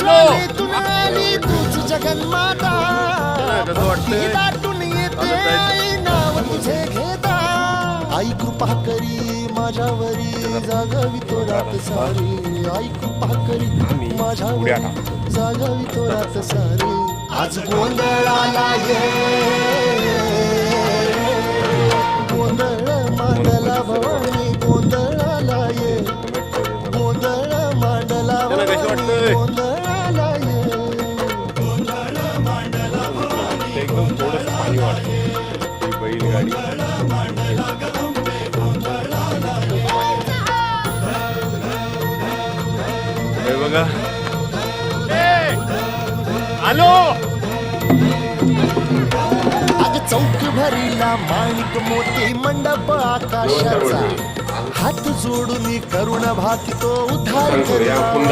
लालेतून आली तूच जगन्माता, कसं वाटतंय? दाटून येते आई नाव तुझे घेता. आई कृपा करी माझ्यावरी जागावी तो रात सारी. आई कृपा करी माझ्यावरी जागावी तो रात सारी. आज गोंधळाला ये, गोंधळ मांडला भवानी, गोंधळाला ये, गोंधळ मांडला भवानी, गोंधळाला ये. एकदम थोडंसं पाणी वाटतं ही बैलगाडी. हे बघा आलो. अग चौक भरीला माणिक मोती मंडप आकाशाचा, हात जोडून करुण भाकितो उद्धार या कुंड